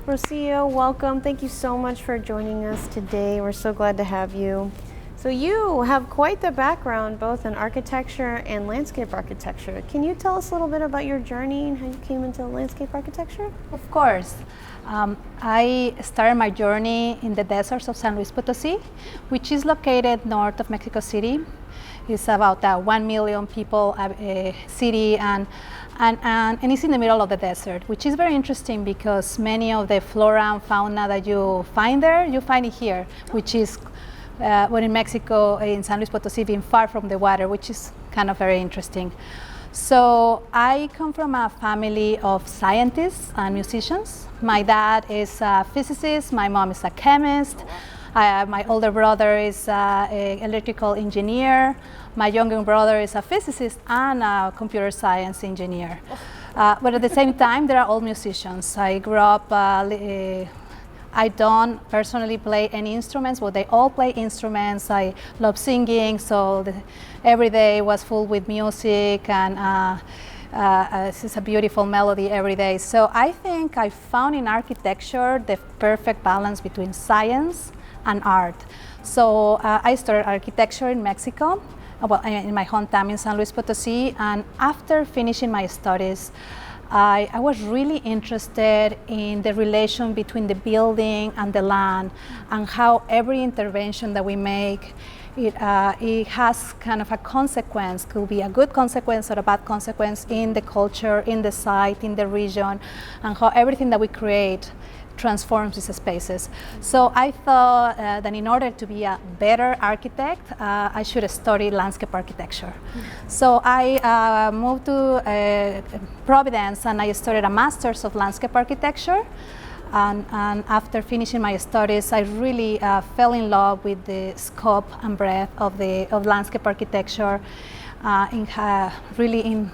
Rocio, welcome. Thank you so much for joining us today. We're so glad to have you. So you have quite the background both in architecture and landscape architecture. Can you tell us a little bit about your journey and how you came into landscape architecture? Of course. I started my journey in the deserts of San Luis Potosí, which is located north of Mexico City. It's about a 1 million people city, and it's in the middle of the desert, which is very interesting because many of the flora and fauna that you find there, you find it here, which is when in Mexico, in San Luis Potosí, being far from the water, which is kind of very interesting. So I come from a family of scientists and musicians. My dad is a physicist, my mom is a chemist, my older brother is an electrical engineer, my younger brother is a physicist and a computer science engineer. But at the same time, they're all musicians. I grew up I don't personally play any instruments, but they all play instruments. I love singing, so every day was full with music, and it's just a beautiful melody every day. So I think I found in architecture the perfect balance between science and art. So I studied architecture in Mexico, well, in my hometown in San Luis Potosí, and after finishing my studies, I was really interested in the relation between the building and the land, and how every intervention that we make, it has kind of a consequence, could be a good consequence or a bad consequence in the culture, in the site, in the region, and how everything that we create transforms these spaces. So I thought that in order to be a better architect, I should study landscape architecture. So I moved to Providence, and I studied a master's of landscape architecture. And after finishing my studies, I really fell in love with the scope and breadth of landscape architecture, really in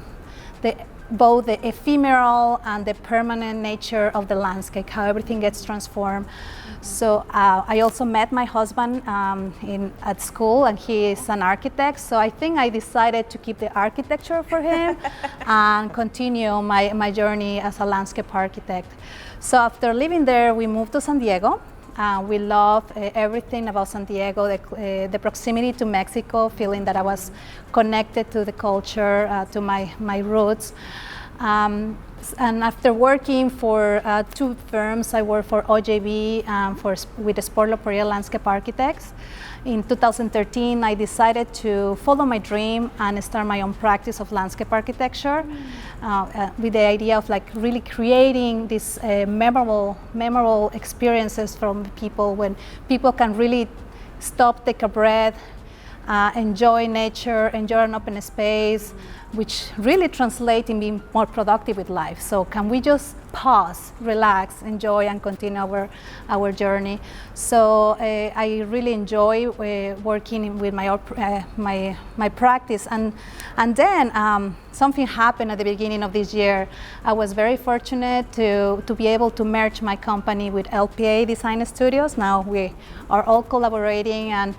both the ephemeral and the permanent nature of the landscape, how everything gets transformed. So I also met my husband at school, and he is an architect. So I think I decided to keep the architecture for him and continue my journey as a landscape architect. So after living there, we moved to San Diego. We love everything about San Diego, the proximity to Mexico, feeling that I was connected to the culture, to my roots. And after working for 2 firms, I worked for OJB with the Sport L'Oreal Landscape Architects. In 2013, I decided to follow my dream and start my own practice of landscape architecture, with the idea of really creating these memorable experiences from people, when people can really stop, take a breath, enjoy nature, enjoy an open space, which really translate in being more productive with life. So can we just pause, relax, enjoy, and continue our journey? So I really enjoy working with my practice, and then something happened at the beginning of this year. I was very fortunate to be able to merge my company with LPA Design Studios. Now we are all collaborating, and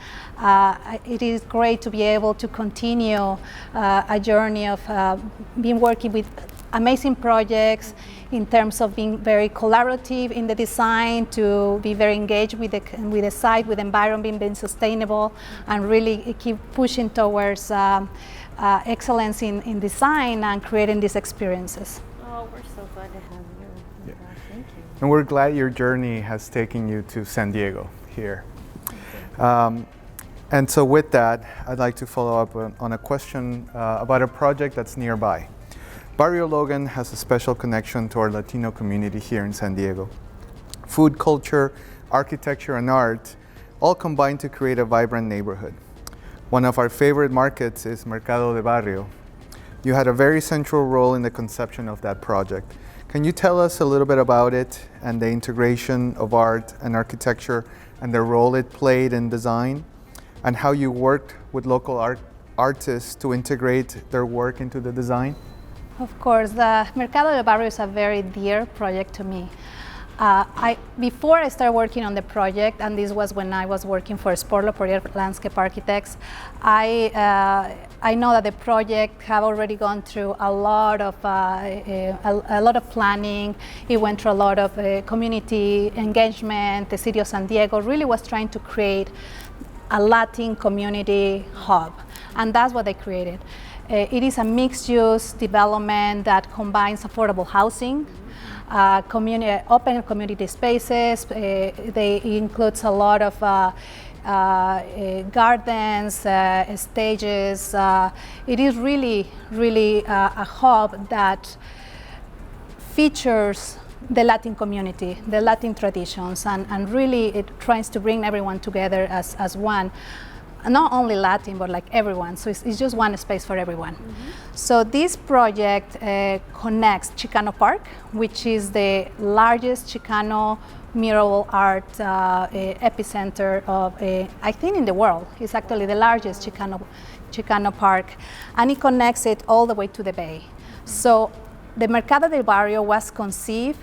it is great to be able to continue a journey of being working with amazing projects in terms of being very collaborative in the design, to be very engaged with the site, with the environment, being sustainable, and really keep pushing towards excellence in design and creating these experiences. Oh, we're so glad to have you. Yeah. Thank you. And we're glad your journey has taken you to San Diego here. And so with that, I'd like to follow up on a question about a project that's nearby. Barrio Logan has a special connection to our Latino community here in San Diego. Food, culture, architecture, and art all combine to create a vibrant neighborhood. One of our favorite markets is Mercado del Barrio. You had a very central role in the conception of that project. Can you tell us a little bit about it and the integration of art and architecture and the role it played in design, and how you worked with local artists to integrate their work into the design? Of course, the Mercado del Barrio is a very dear project to me. Before I started working on the project, and this was when I was working for Sport L'Oreal Landscape Architects, I I know that the project have already gone through a lot of planning. It went through a lot of community engagement. The city of San Diego really was trying to create a Latin community hub, and that's what they created. It is a mixed-use development that combines affordable housing, open community spaces. They includes a lot of gardens, stages. It is really a hub that features the Latin community, the Latin traditions, and really it tries to bring everyone together as one. Not only Latin, but like everyone. So it's just one space for everyone. So this project connects Chicano Park, which is the largest Chicano mural art epicenter of, I think, in the world. It's actually the largest Chicano park, and it connects it all the way to the bay. So the Mercado del Barrio was conceived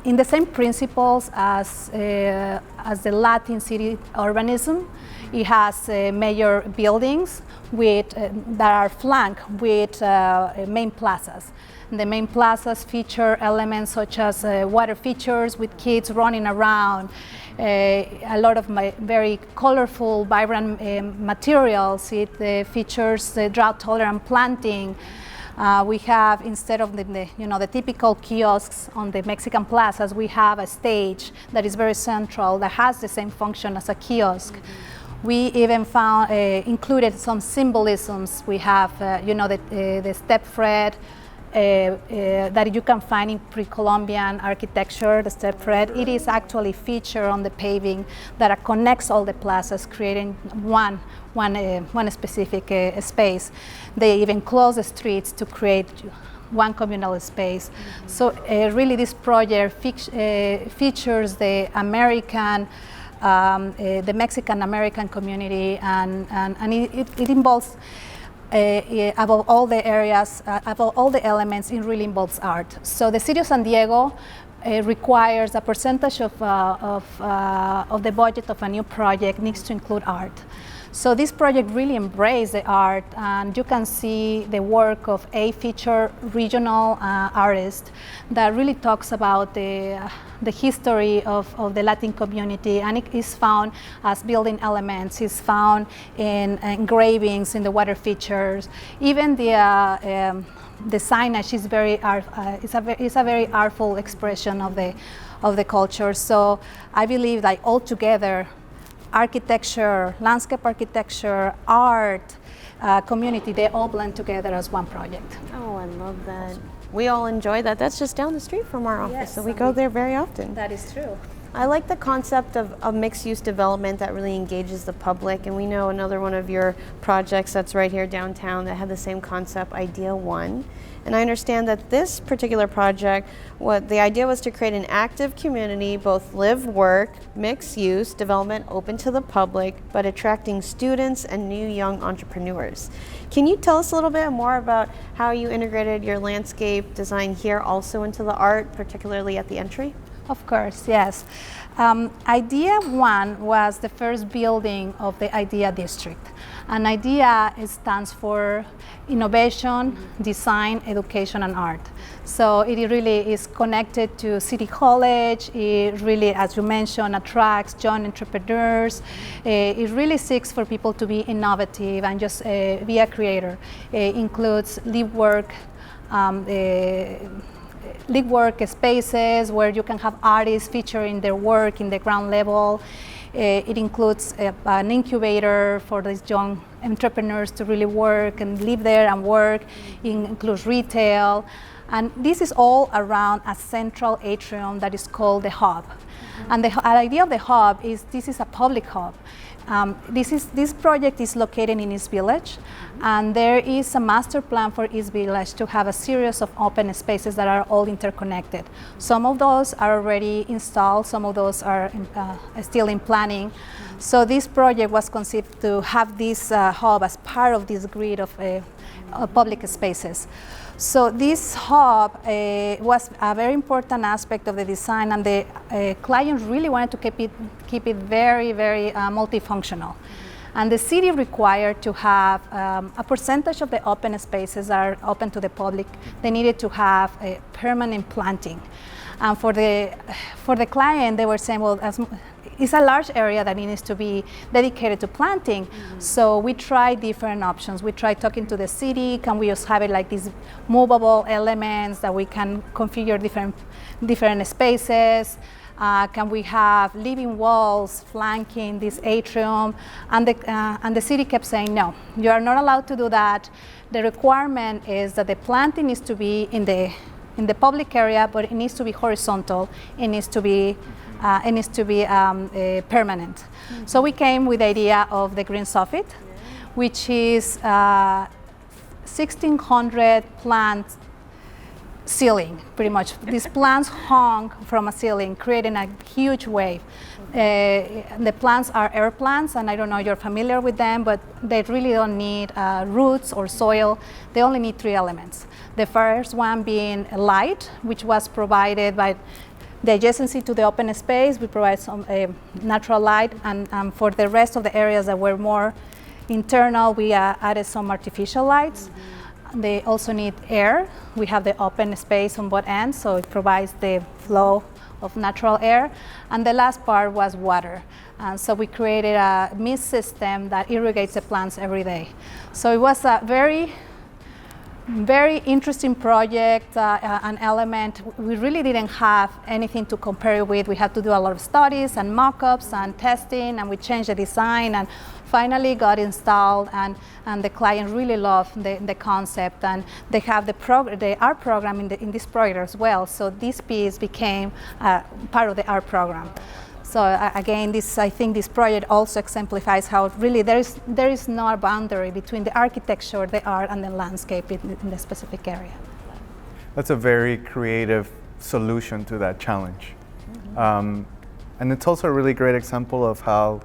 in the same principles as the Latin city urbanism. It has major buildings that are flanked with main plazas. The main plazas feature elements such as water features with kids running around, a lot of very colorful, vibrant materials. It features drought-tolerant planting. We have, instead of the typical kiosks on the Mexican plazas, we have a stage that is very central, that has the same function as a kiosk. We even included some symbolisms. We have, the step fret that you can find in pre-Columbian architecture, the step fret. It is actually featured on the paving that connects all the plazas, creating one specific space. They even close the streets to create one communal space. So really this project features the American, the Mexican-American community, and it involves, above all the areas, above all the elements, it really involves art. So the city of San Diego requires a percentage of the budget of a new project needs to include art. So this project really embraced the art, and you can see the work of a featured regional artist that really talks about the history of the Latin community, and it is found as building elements. It's found in engravings, in the water features. Even the signage is it's a very artful expression of the culture. So I believe that altogether, architecture, landscape architecture, art, community, they all blend together as one project. Oh, I love that. We all enjoy that. That's just down the street from our office, Yes, so we go there very often. That is true. I like the concept of mixed-use development that really engages the public, and we know another one of your projects that's right here downtown that had the same concept, Idea One. And I understand that this particular project, the idea was to create an active community, both live, work, mixed use, development open to the public, but attracting students and new young entrepreneurs. Can you tell us a little bit more about how you integrated your landscape design here also into the art, particularly at the entry? Of course, yes. Idea One was the first building of the Idea District. And IDEA stands for Innovation, Design, Education, and Art. So it really is connected to City College. It really, as you mentioned, attracts young entrepreneurs. It really seeks for people to be innovative and just be a creator. It includes live work spaces where you can have artists featuring their work in the ground level. It includes an incubator for these young entrepreneurs to really work and live there and work. It includes retail. And this is all around a central atrium that is called the hub. Mm-hmm. And the idea of the hub is this is a public hub. This project is located in East Village, and there is a master plan for East Village to have a series of open spaces that are all interconnected. Some of those are already installed, some of those are still in planning. So this project was conceived to have this hub as part of this grid of public spaces. So this hub was a very important aspect of the design, and the client really wanted to keep it very, very multifunctional. And the city required to have a percentage of the open spaces that are open to the public. They needed to have a permanent planting. And for the client, they were saying, well, it's a large area that needs to be dedicated to planting. So we tried different options. We tried talking to the city. Can we just have it like these movable elements that we can configure different spaces? Can we have living walls flanking this atrium? And the city kept saying, no, you are not allowed to do that. The requirement is that the planting needs to be in the public area, but it needs to be horizontal. It needs to be permanent. So we came with the idea of the green soffit, which is 1,600 plant ceiling, pretty much. These plants hung from a ceiling, creating a huge wave. The plants are air plants, and I don't know if you're familiar with them, but they really don't need roots or soil. They only need 3 elements. The first one being light, which was provided by the adjacency to the open space. We provide some natural light, and for the rest of the areas that were more internal, we added some artificial lights. They also need air. We have the open space on both ends, so it provides the flow of natural air. And the last part was water. And so we created a mist system that irrigates the plants every day. So it was a very interesting project, an element. We really didn't have anything to compare it with. We had to do a lot of studies and mock-ups and testing, and we changed the design and finally got installed, and the client really loved the concept, and they have the art program in this project as well. So this piece became part of the art program. So again, I think this project also exemplifies how really there is no boundary between the architecture, the art, and the landscape in the specific area. That's a very creative solution to that challenge. And it's also a really great example of how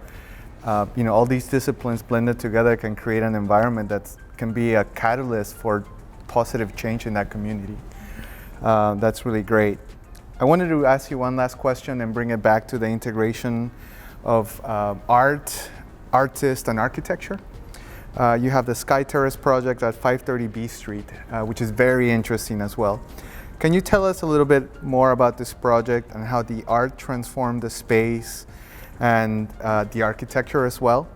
all these disciplines blended together can create an environment that can be a catalyst for positive change in that community. That's really great. I wanted to ask you one last question and bring it back to the integration of art, artist, and architecture. You have the Sky Terrace project at 530 B Street, which is very interesting as well. Can you tell us a little bit more about this project and how the art transformed the space and the architecture as well?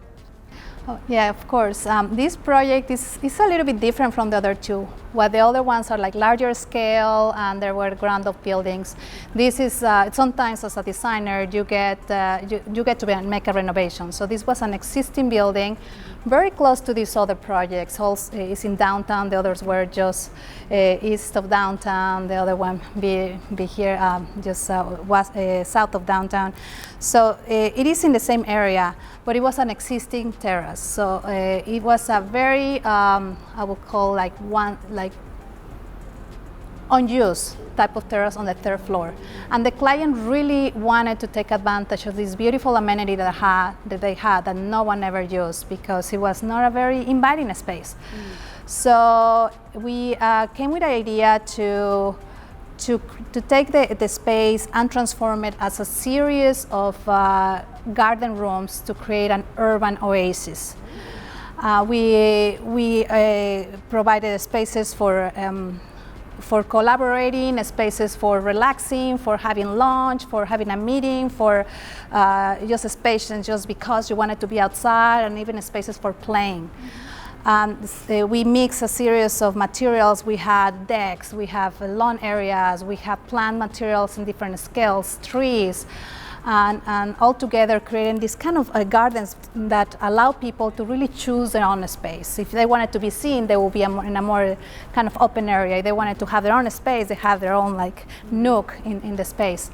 Oh, yeah, of course. This project is a little bit different from the other two. While the other ones are like larger scale and there were ground-up buildings, this is sometimes as a designer you get to make a renovation. So this was an existing building, very close to these other projects. It's in downtown. The others were just east of downtown. The other one be here just south of downtown. So it is in the same area, but it was an existing terrace. So it was a very I would call unused type of terrace on the 3rd floor. And the client really wanted to take advantage of this beautiful amenity that they had that no one ever used, because it was not a very inviting space. So we came with the idea to take the space and transform it as a series of garden rooms to create an urban oasis. We provided spaces for collaborating, spaces for relaxing, for having lunch, for having a meeting, for just a space and just because you wanted to be outside, and even spaces for playing. We mix a series of materials. We had decks, we have lawn areas, we have plant materials in different scales, trees, and all together creating these kind of gardens that allow people to really choose their own space. If they wanted to be seen, they will be in a more kind of open area. If they wanted to have their own space, they have their own like nook in the space.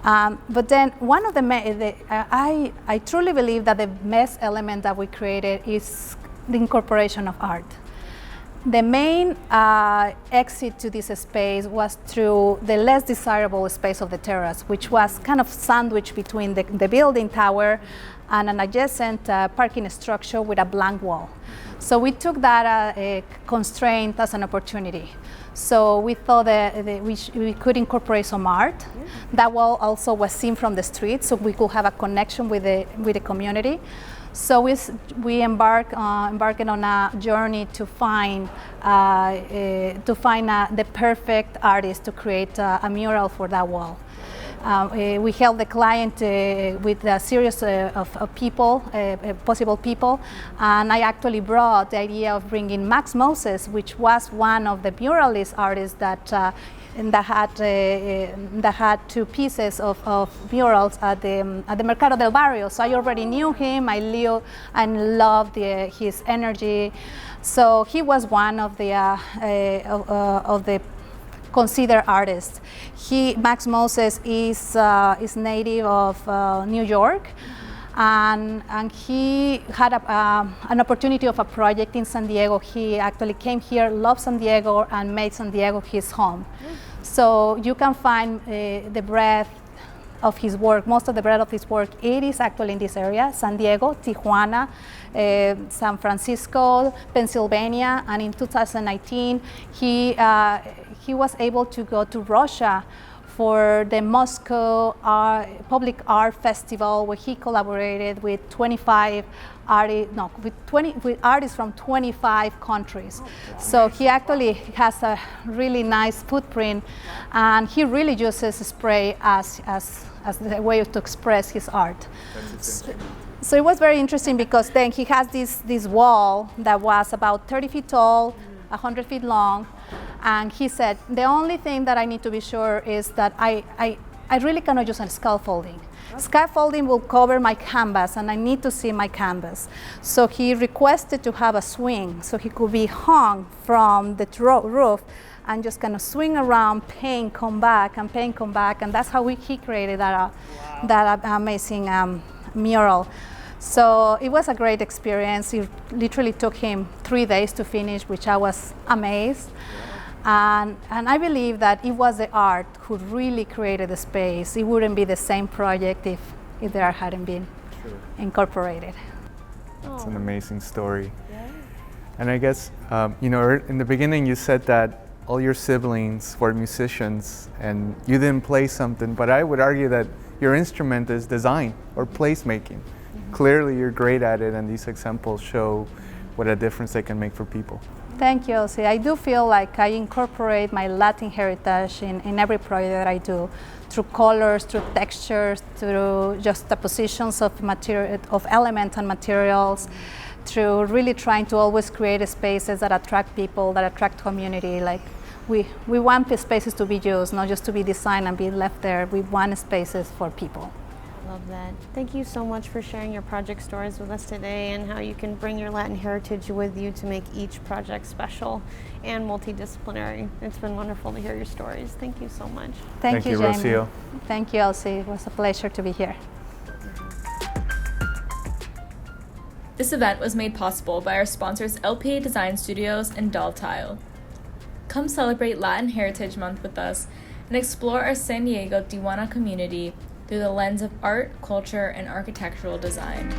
But then one of I truly believe that the best element that we created is the incorporation of art. The main exit to this space was through the less desirable space of the terrace, which was kind of sandwiched between the building tower and an adjacent parking structure with a blank wall. So we took that constraint as an opportunity. So we thought that we could incorporate some art. That wall also was seen from the street, so we could have a connection with the community. So we embarked on a journey to find the perfect artist to create a mural for that wall. We helped the client with a series of people, possible people, and I actually brought the idea of bringing Max Moses, which was one of the muralist artists that had two pieces of murals at the Mercado del Barrio. So I already knew him. I knew and loved his energy. So he was one of the considered artists. Max Moses is native of New York, and he had an opportunity of a project in San Diego. He actually came here, loved San Diego, and made San Diego his home. So you can find the breadth of his work, most of the breadth of his work, it is actually in this area: San Diego, Tijuana, San Francisco, Pennsylvania, and in 2019 he was able to go to Russia for the Moscow Public Art Festival, where he collaborated with 25 with artists from 25 countries. So he actually has a really nice footprint, and he really uses spray as the way to express his art. So it was very interesting, because then he has this wall that was about 30 feet tall, 100 feet long, and he said, the only thing that I need to be sure is that I really cannot use a scaffolding. Scaffolding will cover my canvas, and I need to see my canvas. So he requested to have a swing, so he could be hung from the roof and just kind of swing around, paint, come back, and paint, come back, and that's how he created that amazing mural. So it was a great experience. It literally took him 3 days to finish, which I was amazed. And I believe that it was the art who really created the space. It wouldn't be the same project if the art hadn't been incorporated. It's an amazing story. Yeah. And I guess, in the beginning you said that all your siblings were musicians and you didn't play something, but I would argue that your instrument is design or placemaking. Mm-hmm. Clearly you're great at it, and these examples show what a difference they can make for people. Thank you, Elsie. I do feel like I incorporate my Latin heritage in every project that I do, through colors, through textures, through juxtapositions of elements and materials, through really trying to always create spaces that attract people, that attract community. Like we want the spaces to be used, not just to be designed and be left there. We want spaces for people. Love that. Thank you so much for sharing your project stories with us today, and how you can bring your Latin heritage with you to make each project special and multidisciplinary. It's been wonderful to hear your stories. Thank you so much. Thank you, Jamie. Rocio. Thank you, Elsie. It was a pleasure to be here. This event was made possible by our sponsors LPA Design Studios and Doll Tile. Come celebrate Latin Heritage Month with us and explore our San Diego Tijuana community through the lens of art, culture, and architectural design.